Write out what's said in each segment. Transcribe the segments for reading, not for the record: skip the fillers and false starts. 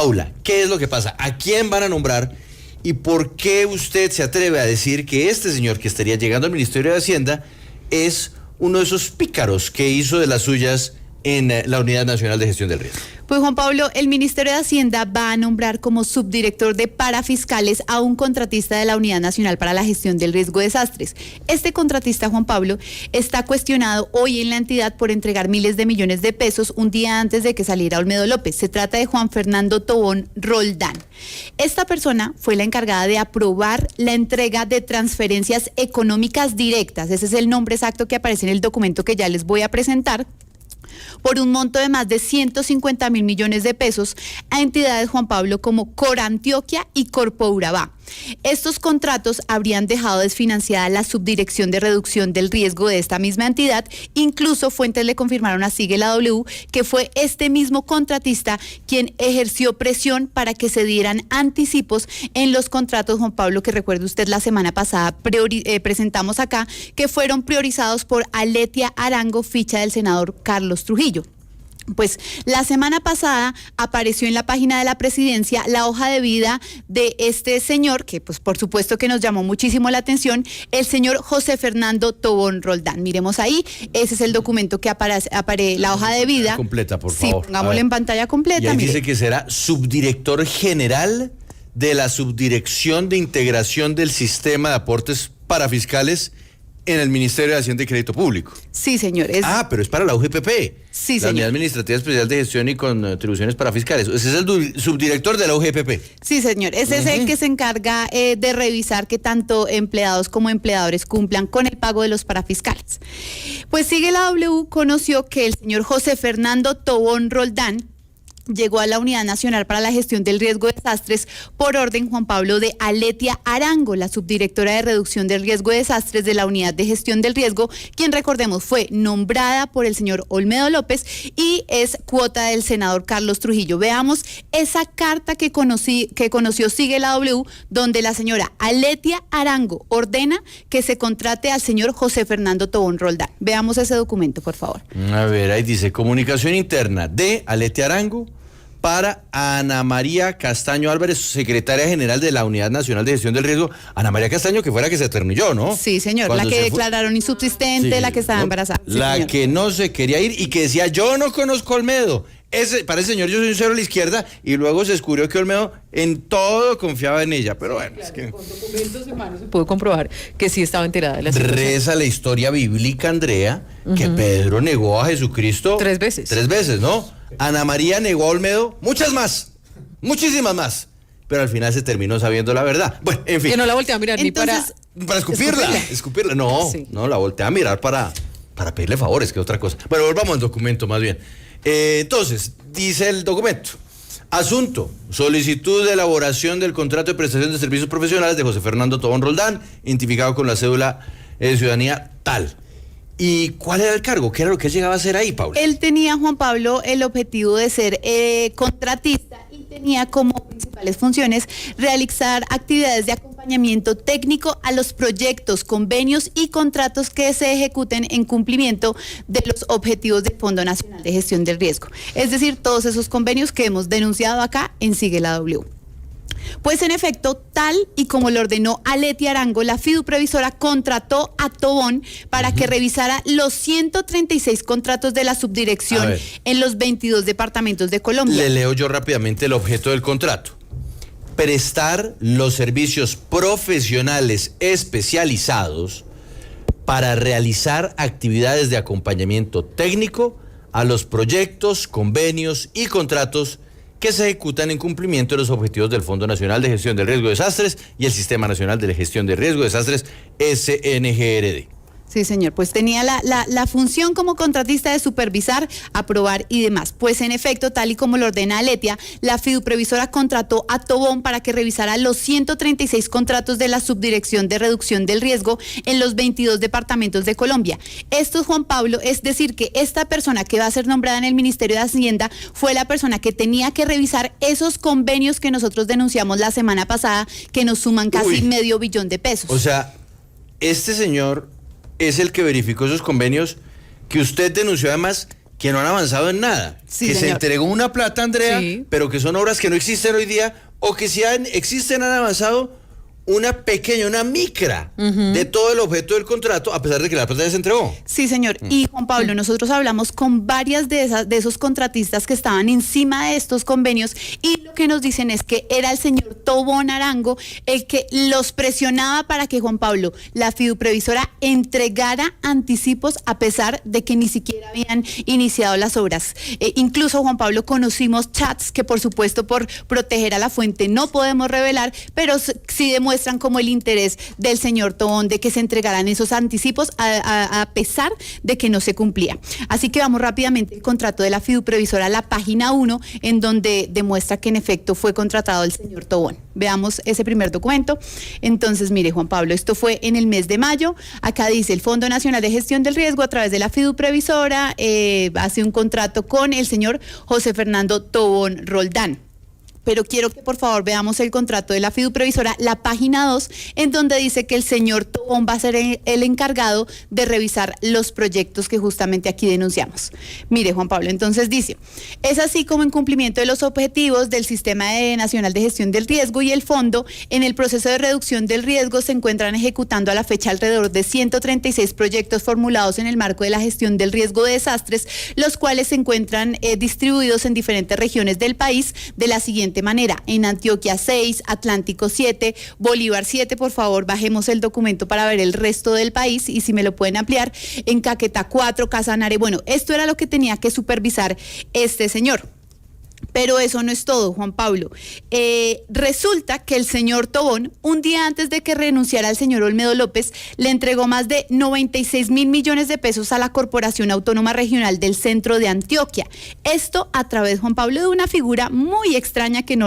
Paula, ¿qué es lo que pasa? ¿A quién van a nombrar? ¿Y por qué usted se atreve a decir que este señor que estaría llegando al Ministerio de Hacienda es uno de esos pícaros que hizo de las suyas en la Unidad Nacional de Gestión del Riesgo? Pues Juan Pablo, el Ministerio de Hacienda va a nombrar como subdirector de parafiscales a un contratista de la Unidad Nacional para la Gestión del Riesgo de Desastres. Este contratista, Juan Pablo, está cuestionado hoy en la entidad por entregar miles de millones de pesos un día antes de que saliera Olmedo López. Se trata de Juan Fernando Tobón Roldán. Esta persona fue la encargada de aprobar la entrega de transferencias económicas directas. Ese es el nombre exacto que aparece en el documento que ya les voy a presentar, por un monto de más de 150.000 millones de pesos a entidades, Juan Pablo, como Corantioquia y Corpo Urabá. Estos contratos habrían dejado desfinanciada la subdirección de reducción del riesgo de esta misma entidad. Incluso fuentes le confirmaron a Sigue la W que fue este mismo contratista quien ejerció presión para que se dieran anticipos en los contratos, Juan Pablo, que recuerde usted la semana pasada presentamos acá, que fueron priorizados por Aletia Arango, ficha del senador Carlos Trujillo. Pues la semana pasada apareció en la página de la presidencia la hoja de vida de este señor, que pues por supuesto que nos llamó muchísimo la atención, el señor José Fernando Tobón Roldán. Miremos ahí, ese es el documento que aparece, la hoja de vida. Completa, por favor. Sí, pongámoslo en pantalla completa. Y ahí mire. dice que será subdirector general de la Subdirección de Integración del Sistema de Aportes Parafiscales en el Ministerio de Hacienda y Crédito Público. Sí, señor. Pero es para la UGPP. Sí, la señor. Unidad Administrativa Especial de Gestión y Contribuciones Parafiscales. Ese es el subdirector de la UGPP. Sí, señor. Ese es el que se encarga de revisar que tanto empleados como empleadores cumplan con el pago de los parafiscales. Pues Sigue la W conoció que el señor José Fernando Tobón Roldán llegó a la Unidad Nacional para la Gestión del Riesgo de Desastres por orden, Juan Pablo, de Aletia Arango, la subdirectora de Reducción del Riesgo de Desastres de la Unidad de Gestión del Riesgo, quien, recordemos, fue nombrada por el señor Olmedo López y es cuota del senador Carlos Trujillo. Veamos esa carta que conoció Sigue la W, donde la señora Aletia Arango ordena que se contrate al señor José Fernando Tobón Roldán. Veamos ese documento, por favor. A ver, ahí dice, comunicación interna de Aletia Arango para Ana María Castaño Álvarez, secretaria general de la Unidad Nacional de Gestión del Riesgo. Ana María Castaño, que fuera que se aternilló, ¿no? Sí, señor, Cuando la que declararon insubsistente, sí, la que estaba embarazada. Sí, la señor. que no se quería ir y que decía, yo no conozco a Olmedo. Para ese señor yo soy un cero a la izquierda, y luego se descubrió que Olmedo en todo confiaba en ella, pero bueno, claro, es que... con documentos en mano se pudo comprobar que sí estaba enterada de la situación. Reza la historia bíblica, Andrea, que Pedro negó a Jesucristo 3 veces. 3 veces, ¿no? Ana María negó a Olmedo muchas más, muchísimas más, pero al final se terminó sabiendo la verdad. Bueno, en fin. Que no la volteé a mirar entonces, ni para escupirla. No, sí. No, la volteé a mirar para pedirle favores, que otra cosa. Bueno, volvamos al documento más bien. Entonces, dice el documento: asunto, solicitud de elaboración del contrato de prestación de servicios profesionales de José Fernando Tobón Roldán, identificado con la cédula de ciudadanía tal. ¿Y cuál era el cargo? ¿Qué era lo que él llegaba a hacer ahí, Paula? Él tenía, Juan Pablo, el objetivo de ser contratista y tenía como principales funciones realizar actividades de acompañamiento técnico a los proyectos, convenios y contratos que se ejecuten en cumplimiento de los objetivos del Fondo Nacional de Gestión del Riesgo. Es decir, todos esos convenios que hemos denunciado acá en Sigue la W. Pues en efecto, tal y como lo ordenó Aletia Arango, la fiduprevisora contrató a Tobón para que revisara los 136 contratos de la subdirección en los 22 departamentos de Colombia. Le leo yo rápidamente el objeto del contrato: prestar los servicios profesionales especializados para realizar actividades de acompañamiento técnico a los proyectos, convenios y contratos que se ejecutan en cumplimiento de los objetivos del Fondo Nacional de Gestión del Riesgo de Desastres y el Sistema Nacional de Gestión de Riesgo de Desastres, SNGRD. Sí, señor, pues tenía la función como contratista de supervisar, aprobar y demás. Pues en efecto, tal y como lo ordena Aletia, la fiduprevisora contrató a Tobón para que revisara los 136 contratos de la Subdirección de Reducción del Riesgo en los 22 departamentos de Colombia. Esto, Juan Pablo, es decir que esta persona que va a ser nombrada en el Ministerio de Hacienda fue la persona que tenía que revisar esos convenios que nosotros denunciamos la semana pasada, que nos suman casi medio billón de pesos. O sea, este señor es el que verificó esos convenios que usted denunció, además que no han avanzado en nada, Sí, que se señor. entregó una plata, Andrea, Sí. pero que son obras que no existen hoy día, o que si existen, han avanzado una pequeña, una micra de todo el objeto del contrato, a pesar de que la plata ya se entregó. Sí, señor. Y Juan Pablo, nosotros hablamos con varias de esos contratistas que estaban encima de estos convenios y lo que nos dicen es que era el señor Tobón Arango el que los presionaba para que Juan Pablo, la fiduprevisora, entregara anticipos a pesar de que ni siquiera habían iniciado las obras. Incluso, Juan Pablo, conocimos chats que por supuesto por proteger a la fuente no podemos revelar, pero sí demuestran como el interés del señor Tobón de que se entregaran esos anticipos a pesar de que no se cumplía. Así que vamos rápidamente al contrato de la fiduprevisora, la página 1, en donde demuestra que en efecto fue contratado el señor Tobón. Veamos ese primer documento. Entonces, mire, Juan Pablo, esto fue en el mes de mayo. Acá dice el Fondo Nacional de Gestión del Riesgo a través de la fiduprevisora hace un contrato con el señor José Fernando Tobón Roldán. Pero quiero que por favor veamos el contrato de la fiduprevisora, la página 2, en donde dice que el señor Tobón va a ser el encargado de revisar los proyectos que justamente aquí denunciamos. Mire, Juan Pablo, entonces dice, es así como en cumplimiento de los objetivos del Sistema Nacional de Gestión del Riesgo y el Fondo, en el proceso de reducción del riesgo se encuentran ejecutando a la fecha alrededor de 136 proyectos formulados en el marco de la gestión del riesgo de desastres, los cuales se encuentran distribuidos en diferentes regiones del país de la siguiente manera: en Antioquia 6, Atlántico 7, Bolívar 7, por favor bajemos el documento para ver el resto del país y si me lo pueden ampliar, en Caquetá 4, Casanare. Bueno, esto era lo que tenía que supervisar este señor. Pero eso no es todo, Juan Pablo. Resulta que el señor Tobón, un día antes de que renunciara el señor Olmedo López, le entregó más de 96.000 millones de pesos a la Corporación Autónoma Regional del Centro de Antioquia. Esto a través, Juan Pablo, de una figura muy extraña que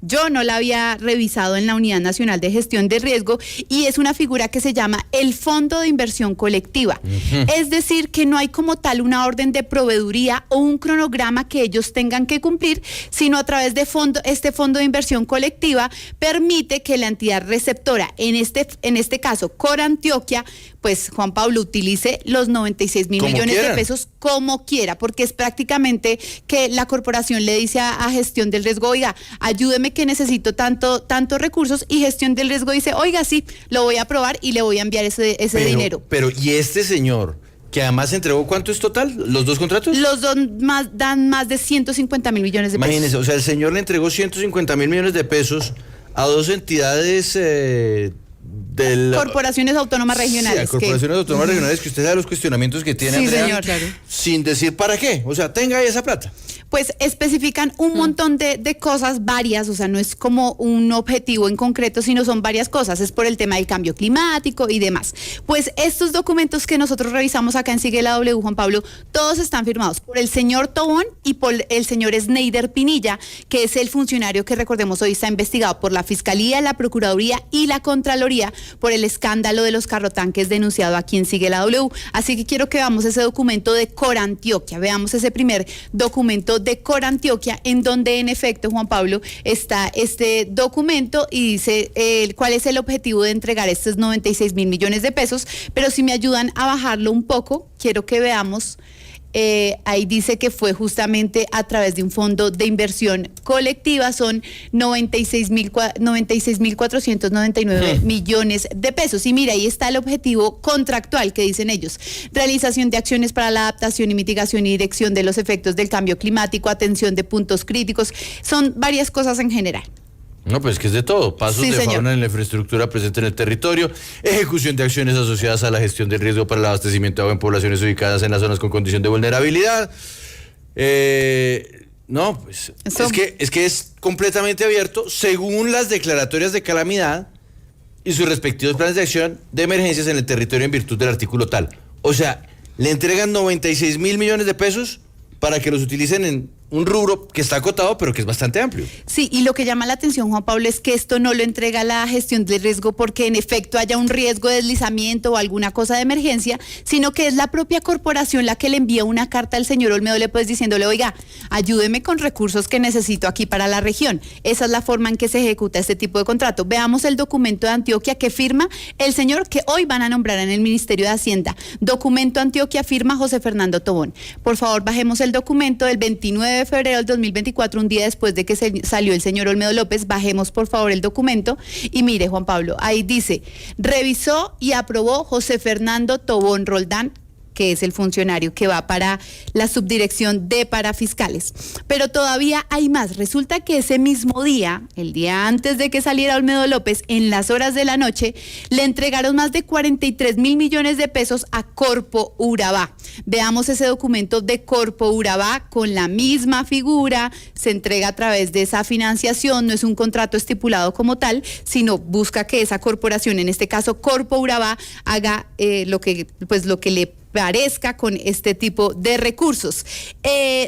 yo no la había revisado en la Unidad Nacional de Gestión de Riesgo, y es una figura que se llama el Fondo de Inversión Colectiva. Es decir, que no hay como tal una orden de proveeduría o un cronograma que ellos tengan que cumplir, sino a través de este fondo de inversión colectiva permite que la entidad receptora, en este caso Cor Antioquia, pues Juan Pablo, utilice los 96.000 millones de pesos como quiera, porque es prácticamente que la corporación le dice a gestión del riesgo, oiga, ayúdeme que necesito tantos recursos, y gestión del riesgo dice, oiga, sí, lo voy a aprobar y le voy a enviar ese dinero. Pero, ¿y este señor, que además entregó, cuánto es total, los dos contratos? Los dos dan más de 150.000 millones de pesos. Imagínense, o sea, el señor le entregó 150.000 millones de pesos a dos entidades corporaciones autónomas regionales. Sí, a corporaciones autónomas regionales, que usted sabe los cuestionamientos que tiene, Sí, Andrea, señor, claro. Sin decir para qué, o sea, tenga ahí esa plata. Pues especifican un montón de cosas varias, o sea, no es como un objetivo en concreto, sino son varias cosas, es por el tema del cambio climático y demás. Pues estos documentos que nosotros revisamos acá en Sigue la W, Juan Pablo, todos están firmados por el señor Tobón y por el señor Sneider Pinilla, que es el funcionario que, recordemos, hoy está investigado por la Fiscalía, la Procuraduría y la Contraloría por el escándalo de los carrotanques denunciado aquí en Sigue la W. Así que quiero que veamos ese documento de Cor Antioquia, veamos ese primer documento de Cor Antioquia, en donde en efecto, Juan Pablo, está este documento y dice cuál es el objetivo de entregar estos 96.000 millones de pesos, pero si me ayudan a bajarlo un poco, quiero que veamos. Ahí dice que fue justamente a través de un fondo de inversión colectiva, son 96.499 millones de pesos. Y mira, ahí está el objetivo contractual que dicen ellos: realización de acciones para la adaptación y mitigación y dirección de los efectos del cambio climático, atención de puntos críticos, son varias cosas en general. No, pues que es de todo. Pasos de fauna en la infraestructura presente en el territorio, ejecución de acciones asociadas a la gestión del riesgo para el abastecimiento de agua en poblaciones ubicadas en las zonas con condición de vulnerabilidad. No, pues es que es completamente abierto según las declaratorias de calamidad y sus respectivos planes de acción de emergencias en el territorio en virtud del artículo tal. O sea, le entregan 96.000 millones de pesos para que los utilicen en un rubro que está acotado, pero que es bastante amplio. Sí, y lo que llama la atención, Juan Pablo, es que esto no lo entrega la gestión de riesgo porque en efecto haya un riesgo de deslizamiento o alguna cosa de emergencia, sino que es la propia corporación la que le envía una carta al señor Olmedo López diciéndole, oiga, ayúdeme con recursos que necesito aquí para la región. Esa es la forma en que se ejecuta este tipo de contrato. Veamos el documento de Antioquia que firma el señor que hoy van a nombrar en el Ministerio de Hacienda. Documento Antioquia, firma José Fernando Tobón. Por favor, bajemos el documento del 29 de febrero del 2024, un día después de que salió el señor Olmedo López. Bajemos por favor el documento y mire, Juan Pablo, ahí dice, revisó y aprobó José Fernando Tobón Roldán, que es el funcionario que va para la subdirección de parafiscales. Pero todavía hay más. Resulta que ese mismo día, el día antes de que saliera Olmedo López, en las horas de la noche, le entregaron más de 43 mil millones de pesos a Corpo Urabá. Veamos ese documento de Corpo Urabá con la misma figura, se entrega a través de esa financiación, no es un contrato estipulado como tal, sino busca que esa corporación, en este caso Corpo Urabá, haga lo que le parezca con este tipo de recursos.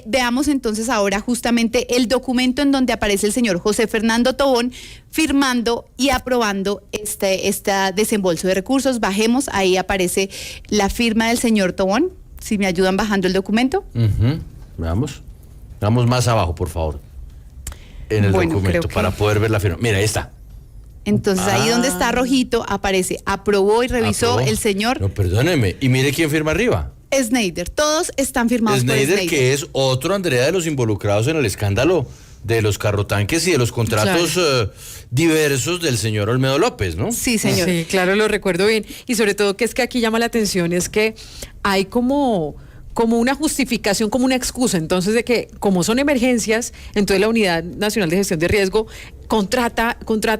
Veamos entonces ahora justamente el documento en donde aparece el señor José Fernando Tobón firmando y aprobando este desembolso de recursos. Bajemos, ahí aparece la firma del señor Tobón. Si me ayudan bajando el documento. Veamos más abajo, por favor, en el documento, para poder ver la firma. Mira, ahí está. Entonces ahí donde está rojito aparece, aprobó y revisó el señor. No, perdóneme, y mire quién firma arriba. Snyder, todos están firmados por Snyder, que es otro, Andrea, de los involucrados en el escándalo de los carrotanques y de los contratos diversos del señor Olmedo López, ¿no? Sí, señor. Sí, claro, lo recuerdo bien. Y sobre todo que es que aquí llama la atención, es que hay como una justificación, como una excusa, entonces, de que como son emergencias, entonces la Unidad Nacional de Gestión de Riesgo contrata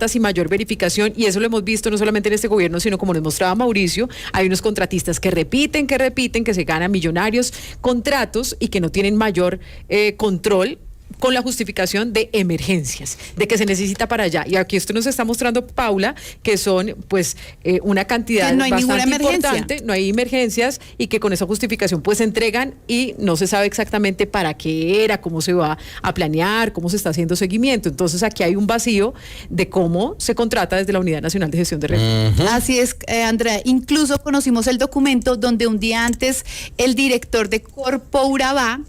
sin mayor verificación, y eso lo hemos visto no solamente en este gobierno, sino como nos mostraba Mauricio, hay unos contratistas que repiten, que se ganan millonarios contratos y que no tienen mayor control, con la justificación de emergencias, de que se necesita para allá. Y aquí esto nos está mostrando Paula, que son pues una cantidad que no hay bastante importante, no hay emergencias, y que con esa justificación pues se entregan y no se sabe exactamente para qué era, cómo se va a planear, cómo se está haciendo seguimiento. Entonces aquí hay un vacío de cómo se contrata desde la Unidad Nacional de Gestión de Riesgo. Así es, Andrea. Incluso conocimos el documento donde un día antes el director de Corpo Urabá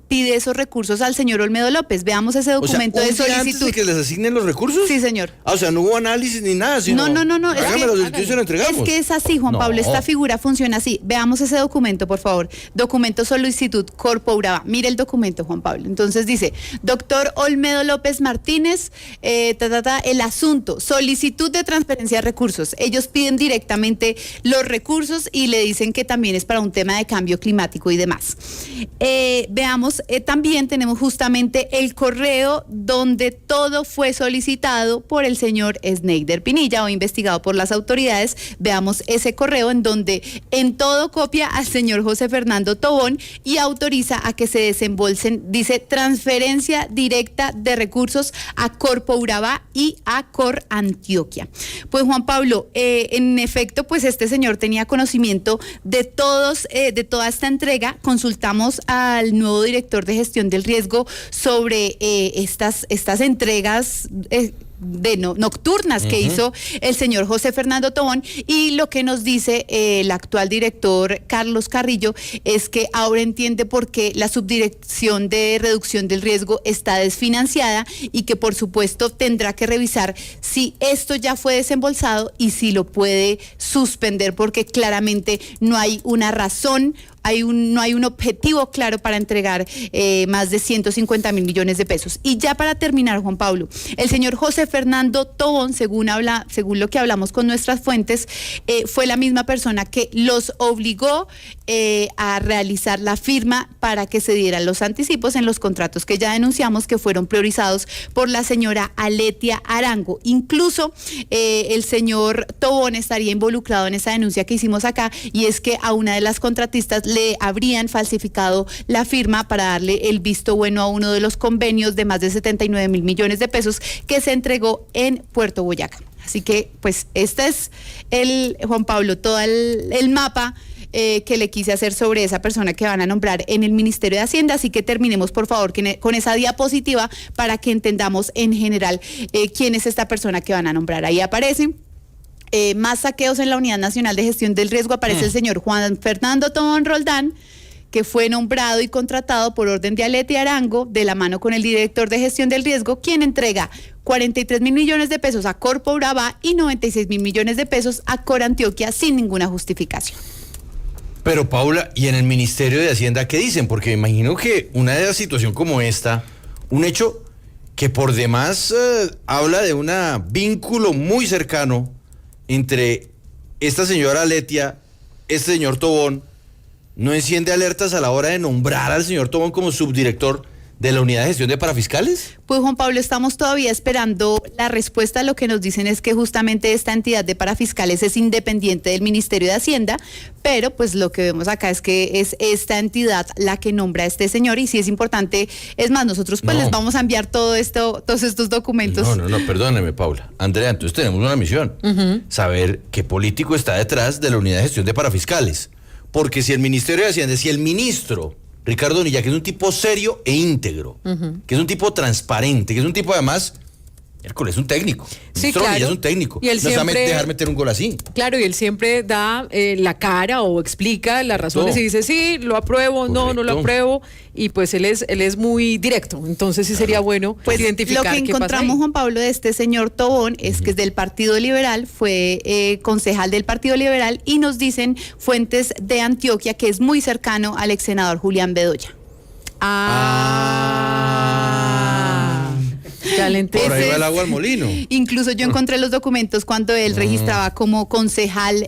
pide esos recursos al señor Olmedo López. Veamos ese documento de solicitud. ¿Antes de que les asignen los recursos? Sí, señor. O sea, no hubo análisis ni nada, sino... No. Es que es así, Juan Pablo, esta figura funciona así. Veamos ese documento, por favor. Documento solicitud Corpo Urabá. Mire el documento, Juan Pablo. Entonces dice, doctor Olmedo López Martínez, el asunto, solicitud de transferencia de recursos. Ellos piden directamente los recursos y le dicen que también es para un tema de cambio climático y demás. Veamos, también tenemos justamente el correo donde todo fue solicitado por el señor Snyder Pinilla o investigado por las autoridades. Veamos ese correo en donde en todo copia al señor José Fernando Tobón y autoriza a que se desembolsen, dice, transferencia directa de recursos a Corpo Urabá y a Cor Antioquia. Pues Juan Pablo, en efecto, pues este señor tenía conocimiento de toda esta entrega. Consultamos al nuevo director de gestión del riesgo sobre estas entregas nocturnas que hizo el señor José Fernando Tobón, y lo que nos dice el actual director Carlos Carrillo es que ahora entiende por qué la subdirección de reducción del riesgo está desfinanciada y que por supuesto tendrá que revisar si esto ya fue desembolsado y si lo puede suspender, porque claramente no hay una razón, no hay un objetivo claro para entregar más de 150 mil millones de pesos. Y ya para terminar, Juan Pablo, el señor José Fernando Tobón, según lo que hablamos con nuestras fuentes, fue la misma persona que los obligó a realizar la firma para que se dieran los anticipos en los contratos que ya denunciamos que fueron priorizados por la señora Aletia Arango. Incluso el señor Tobón estaría involucrado en esa denuncia que hicimos acá, y es que a una de las contratistas le habrían falsificado la firma para darle el visto bueno a uno de los convenios de más de 79 mil millones de pesos que se entregó en Puerto Boyacá. Así que, pues, este es Juan Pablo, todo el mapa que le quise hacer sobre esa persona que van a nombrar en el Ministerio de Hacienda, así que terminemos por favor con esa diapositiva para que entendamos en general quién es esta persona que van a nombrar. Ahí aparece. Más saqueos en la Unidad Nacional de Gestión del Riesgo, aparece el señor Juan Fernando Tobón Roldán, que fue nombrado y contratado por orden de Aletia Arango, de la mano con el director de Gestión del Riesgo, quien entrega 43.000 millones de pesos a Corpo Urabá y 96.000 millones de pesos a Cor Antioquia sin ninguna justificación. Pero Paula, ¿y en el Ministerio de Hacienda qué dicen? Porque me imagino que una situación como esta, un hecho que por demás habla de un vínculo muy cercano entre esta señora Aletia, este señor Tobón, ¿no enciende alertas a la hora de nombrar al señor Tobón como subdirector de la Unidad de Gestión de Parafiscales? Pues Juan Pablo, estamos todavía esperando la respuesta. Lo que nos dicen es que justamente esta entidad de parafiscales es independiente del Ministerio de Hacienda, pero pues lo que vemos acá es que es esta entidad la que nombra a este señor, y sí es importante, es más, nosotros pues les vamos a enviar todos estos documentos. No, perdóneme, Paula. Andrea, entonces tenemos una misión, saber qué político está detrás de la Unidad de Gestión de Parafiscales, porque si el Ministerio de Hacienda, si el ministro Ricardo Bonilla, que es un tipo serio e íntegro, que es un tipo transparente, que es un tipo además, es un técnico. Sí, claro. Bonilla es un técnico. Y él no siempre, sabe dejar meter un gol así. Claro, y él siempre da la cara o explica las razones y dice, sí, lo apruebo, correcto. no lo apruebo, y pues él es muy directo. Entonces sí sería bueno pues identificar lo que encontramos, Juan Pablo, de este señor Tobón es que es del Partido Liberal, fue concejal del Partido Liberal, y nos dicen fuentes de Antioquia que es muy cercano al ex senador Julián Bedoya. Ya le entendí. Por ahí va el agua al molino. Incluso yo encontré los documentos cuando él registraba como concejal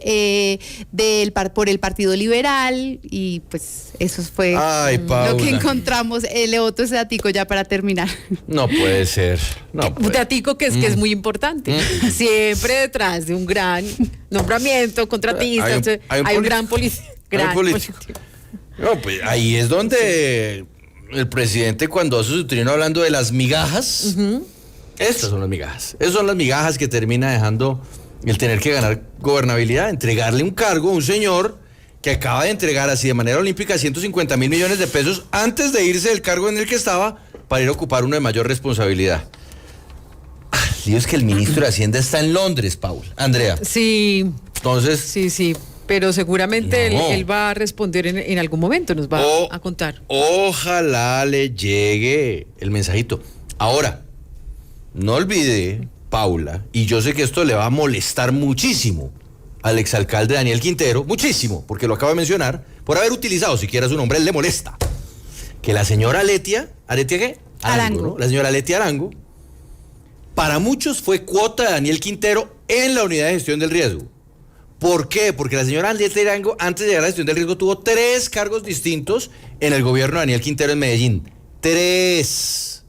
por el Partido Liberal, y pues eso fue lo que encontramos. Le boto ese datico ya para terminar. No puede ser. Un datico que es muy importante. Siempre detrás de un gran nombramiento, contratista, hay un gran político. No, pues ahí es donde el presidente, cuando hace su trino hablando de las migajas, estas son las migajas. Esas son las migajas que termina dejando el tener que ganar gobernabilidad, entregarle un cargo a un señor que acaba de entregar así de manera olímpica 150.000 millones de pesos antes de irse del cargo en el que estaba para ir a ocupar uno de mayor responsabilidad. Dios, es que el ministro de Hacienda está en Londres, Paul. Andrea. Sí. Entonces. Sí. Pero seguramente él va a responder en algún momento, nos va a contar. Ojalá le llegue el mensajito. Ahora, no olvide, Paula, y yo sé que esto le va a molestar muchísimo al exalcalde Daniel Quintero, muchísimo, porque lo acaba de mencionar, por haber utilizado siquiera su nombre, él le molesta. Que la señora ¿Aletia qué? Arango. ¿No? La señora Aletia Arango, para muchos fue cuota de Daniel Quintero en la Unidad de Gestión del Riesgo. ¿Por qué? Porque la señora Aletia Arango, antes de llegar a la gestión del riesgo, tuvo 3 cargos distintos en el gobierno de Daniel Quintero en Medellín. 3.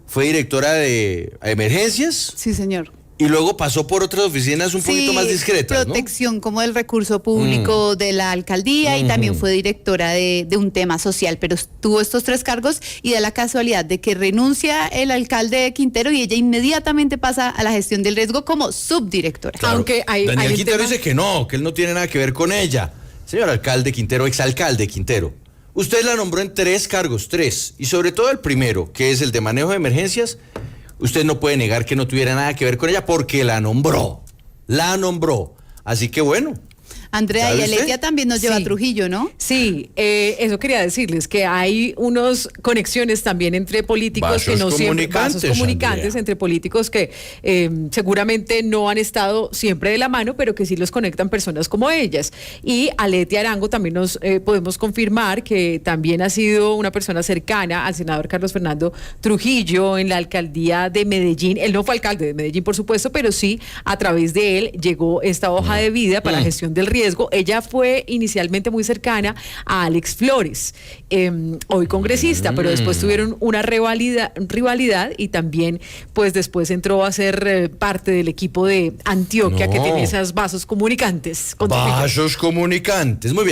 Fue directora de emergencias. Sí, señor. Y luego pasó por otras oficinas un poquito más discretas, protección, ¿no? Como del recurso público de la alcaldía, y también fue directora de un tema social, pero tuvo estos 3 cargos, y da la casualidad de que renuncia el alcalde Quintero y ella inmediatamente pasa a la gestión del riesgo como subdirectora. Claro. Aunque Daniel Quintero dice que él no tiene nada que ver con ella. Señor alcalde Quintero, exalcalde Quintero, usted la nombró en 3 cargos, 3, y sobre todo el primero, que es el de manejo de emergencias. Usted no puede negar que no tuviera nada que ver con ella porque la nombró. Así que bueno. Andrea, y Aletia también nos lleva a Trujillo, ¿no? Sí, eso quería decirles, que hay unas conexiones también entre políticos vasos que no siempre, comunicantes, vasos comunicantes Andrea. entre políticos que seguramente no han estado siempre de la mano, pero que sí los conectan personas como ellas. Y Aletia Arango también nos podemos confirmar que también ha sido una persona cercana al senador Carlos Fernando Trujillo en la alcaldía de Medellín. Él no fue alcalde de Medellín, por supuesto, pero sí a través de él llegó esta hoja de vida para la gestión del riesgo. Ella fue inicialmente muy cercana a Alex Flores, hoy congresista, pero después tuvieron una rivalidad, y también pues después entró a ser parte del equipo de Antioquia, que tiene esos vasos comunicantes. Vasos comunicantes, muy bien.